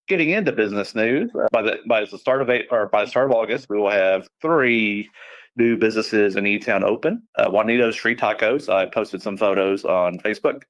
getting into business news, by the start of August, we will have three new businesses in E-Town open. Juanito Street Tacos. I posted some photos on Facebook.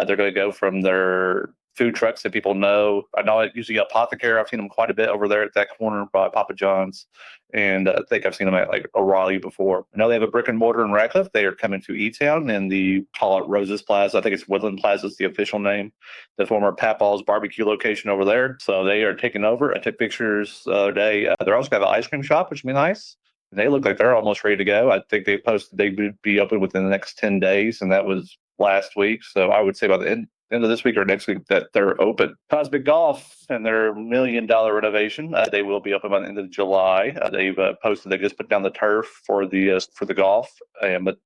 They're going to go from their food trucks that people know. I know I usually Apothecary. I've seen them quite a bit over there at that corner by Papa John's. And I think I've seen them at like O'Reilly before. I know they have a brick and mortar in Radcliffe. They are coming to E-Town in the, call it Roses Plaza. I think it's Woodland Plaza is the official name. The former Papaw's barbecue location over there. So they are taking over. I took pictures the other day. They're also going to have an ice cream shop, which would be nice. And they look like they're almost ready to go. I think they posted they would be open within the next 10 days, and that was last week. So I would say by the end of this week or next week that they're open. Cosmic Golf and their $1 million renovation. They will be open by the end of July. They've posted they just put down the turf for the golf. But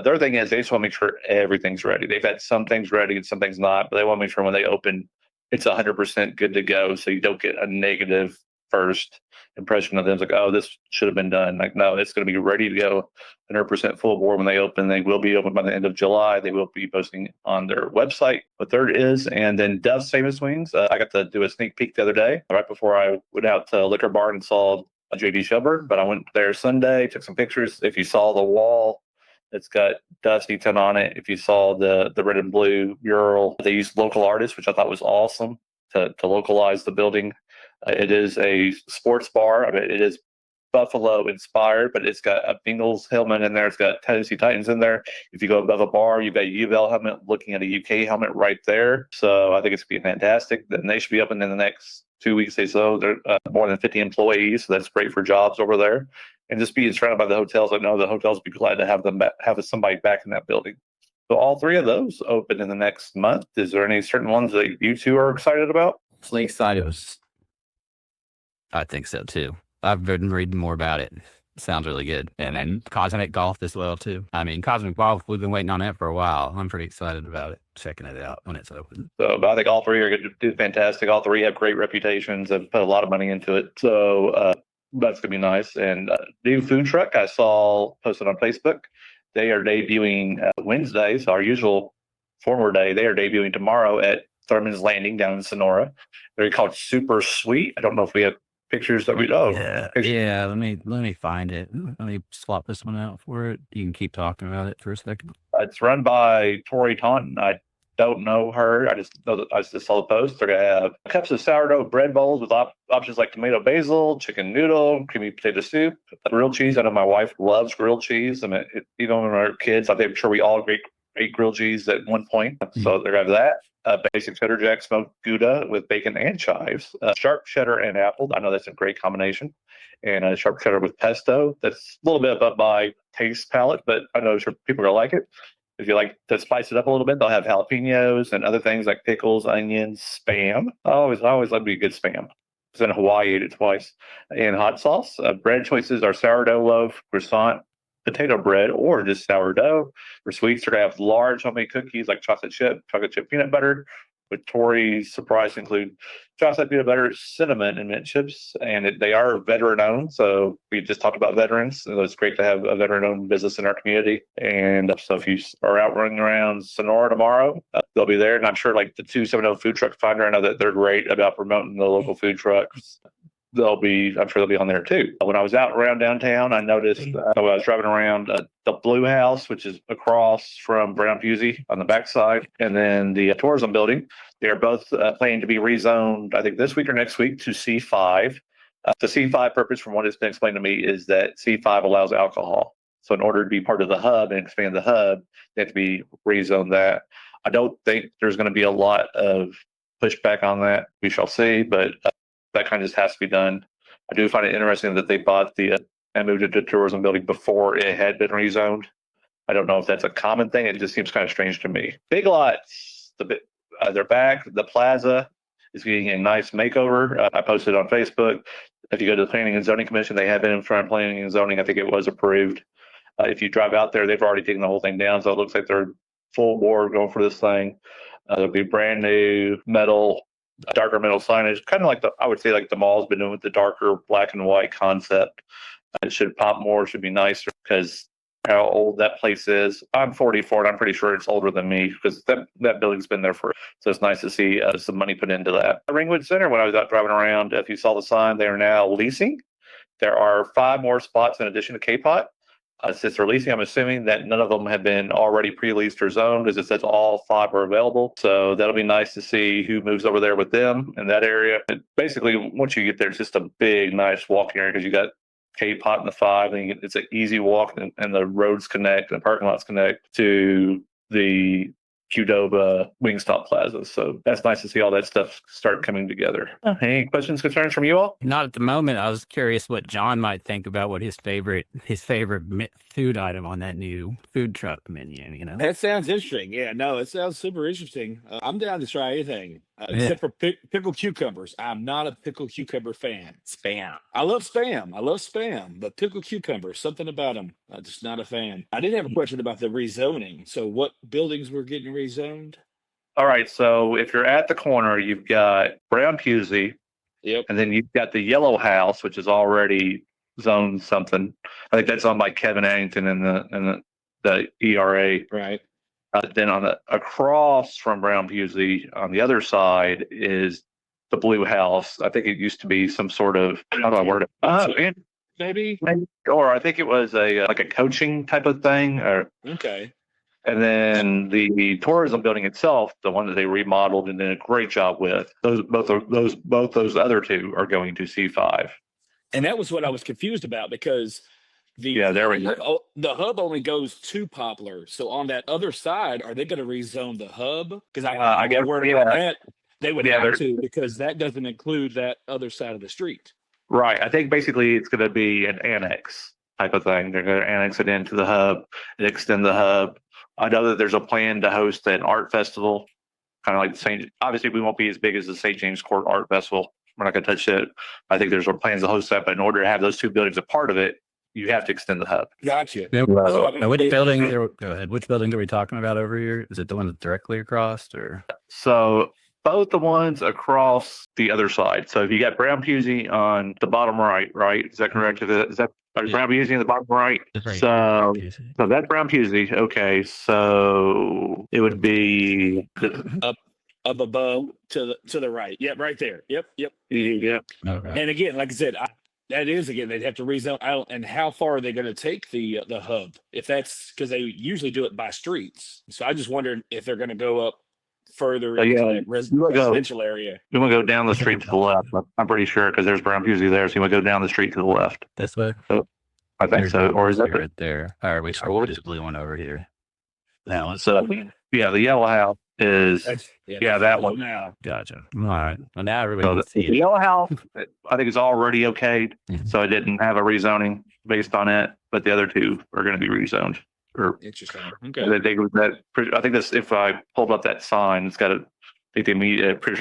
their thing is they just want to make sure everything's ready. They've had some things ready and some things not, but they want to make sure when they open, it's 100% good to go, so you don't get a negative first impression of them. It's like, oh, this should have been done. Like, no, it's going to be ready to go 100% full bore when they open. They will be open by the end of July. They will be posting on their website what there is. And then Duff's Famous Wings. I got to do a sneak peek the other day, right before I went out to Liquor Barn and saw a JD Shelburne. But I went there Sunday, took some pictures. If you saw the wall, it's got Dusty 10 on it. If you saw the red and blue mural, they used local artists, which I thought was awesome to localize the building. It is a sports bar. I mean, it is Buffalo inspired, but it's got a Bengals helmet in there. It's got Tennessee Titans in there. If you go above a bar, you've got a UL helmet looking at a UK helmet right there. So I think it's going to be fantastic. Then they should be open in the next 2 weeks. So they're more than 50 employees. So that's great for jobs over there. And just being surrounded by the hotels, I know the hotels will be glad to have somebody back in that building. So all three of those open in the next month. Is there any certain ones that you two are excited about? Lakeside was. I think so too. I've been reading more about it. Sounds really good. And then Cosmic Golf as well too. I mean, Cosmic Golf, we've been waiting on that for a while. I'm pretty excited about it, checking it out when it's open. So I think all three are going to do fantastic. All three have great reputations. Have put a lot of money into it. So that's going to be nice. And new food truck I saw posted on Facebook. They are debuting Wednesday. So our usual former day, they are debuting tomorrow at Thurman's Landing down in Sonora. They're called Super Sweet. I don't know if we have pictures that we yeah. Let me find it. Let me swap this one out for it. You can keep talking about it for a second. It's run by Tori Taunton. I don't know her. I just know that I just saw the post. They're gonna have cups of sourdough bread bowls with options like tomato basil, chicken noodle, creamy potato soup, grilled cheese. I know my wife loves grilled cheese. I mean, even when our kids, I'm sure we all ate grilled cheese at one point. So they're gonna have that. Basic cheddar jack smoked Gouda with bacon and chives, sharp cheddar and apple. I know that's a great combination. And sharp cheddar with pesto. That's a little bit above my taste palette, but I know sure people are going to like it. If you like to spice it up a little bit, they'll have jalapenos and other things like pickles, onions, spam. I always love me a good spam. I was in Hawaii, ate it twice. And hot sauce. Bread choices are sourdough loaf, croissant, potato bread, or just sourdough. For sweets, they're going to have large homemade cookies like chocolate chip peanut butter, with Tori's surprise include chocolate peanut butter, cinnamon, and mint chips. And they are veteran owned. So we just talked about veterans. So it's great to have a veteran owned business in our community. And so if you are out running around Sonora tomorrow, they'll be there. And I'm sure like the 270 Food Truck Finder, I know that they're great about promoting the local food trucks. I'm sure they'll be on there too. When I was out around downtown, I noticed when I was driving around the Blue House, which is across from Brown Fusey on the backside, and then the tourism building. They are both planning to be rezoned, I think this week or next week, to C5. The C5 purpose, from what has been explained to me, is that C5 allows alcohol. So in order to be part of the hub and expand the hub, they have to be rezoned that. I don't think there's going to be a lot of pushback on that. We shall see, but that kind of just has to be done. I do find it interesting that they bought and moved it to the tourism building before it had been rezoned. I don't know if that's a common thing. It just seems kind of strange to me. Big Lots, they're back. The plaza is getting a nice makeover. I posted on Facebook. If you go to the Planning and Zoning Commission, they have been in front of Planning and Zoning. I think it was approved. If you drive out there, they've already taken the whole thing down. So it looks like they're full board going for this thing. There'll be brand new darker metal signage, kind of like I would say like the mall's been doing with the darker black and white concept. It should pop more, should be nicer because how old that place is. I'm 44, and I'm pretty sure it's older than me because that building's been there for. So it's nice to see some money put into that. Ringwood Center, when I was out driving around, if you saw the sign, they are now leasing. There are 5 more spots in addition to K-Pot. Since they're leasing, I'm assuming that none of them have been already pre-leased or zoned, as it says all 5 are available. So that'll be nice to see who moves over there with them in that area. And basically, once you get there, it's just a big, nice walking area because you got K-Pot in the 5, and it's an easy walk, and the roads connect and the parking lots connect to the Qdoba Wingstop Plaza. So that's nice to see all that stuff start coming together. Any questions, concerns from you all? Not at the moment. I was curious what John might think about what his favorite food item on that new food truck menu. You know, That sounds interesting. Yeah, no, it sounds super interesting. I'm down to try anything except for pickled cucumbers. I'm not a pickled cucumber fan. spam. I love spam, but pickled cucumbers, something about them. I'm just not a fan. I did have a question about the rezoning. So, what buildings were getting rezoned? All right. So if you're at the corner, you've got Brown Pusey, Yep. and then you've got the Yellow House, which is already zoned something. I think that's owned by Kevin Addington in the ERA. Right. Then across from Brown Pusey on the other side is the Blue House. I think it used to be some sort of, how do I word it? Maybe. Or I think it was a like a coaching type of thing. Okay. And then the tourism building itself, the one that they remodeled and did a great job with, both those other 2 are going to C5. And that was what I was confused about because There we go. the hub only goes to Poplar. So on that other side, are they going to rezone the hub? Because I guess that they would have they're- to, because that doesn't include that other side of the street. Right. I think basically it's going to be an annex type of thing. They're going to annex it into the hub and extend the hub. I know that there's a plan to host an art festival, kind of like obviously we won't be as big as the St. James Court Art Festival. We're not going to touch it. I think there's plans to host that, but in order to have those 2 buildings a part of it, you have to extend the hub. Gotcha. Now, which building? Go ahead. Which building are we talking about over here? Is it the one that's directly across, or? So both the ones across the other side. So if you got Brown Pusey on the bottom right, Is that correct? Is that Brown Pusey in the bottom right? Right. So that's Brown Pusey. Okay, so it would be Up above to the right. Yep, right there. Yep. yeah. Okay. And again, like I said, that is again they'd have to rezone. And how far are they going to take the hub? If that's because they usually do it by streets. So I just wondered if they're going to go up further into that residential area. You want to go down the street to the left? I'm pretty sure because there's Brown Pusey there. So you want to go down the street to the left? This way. I think so. Or is that right there? Or we start this blue one over here. That one. So yeah, the Yellow House is that one. Now, Gotcha. All right. Well, now everybody can the see it. Yellow House, I think, is already okayed, so it didn't have a rezoning based on it. But the other 2 are going to be rezoned. Or interesting. Okay. I think that's if I pulled up that sign, it's got a. I think they meet. Pretty sure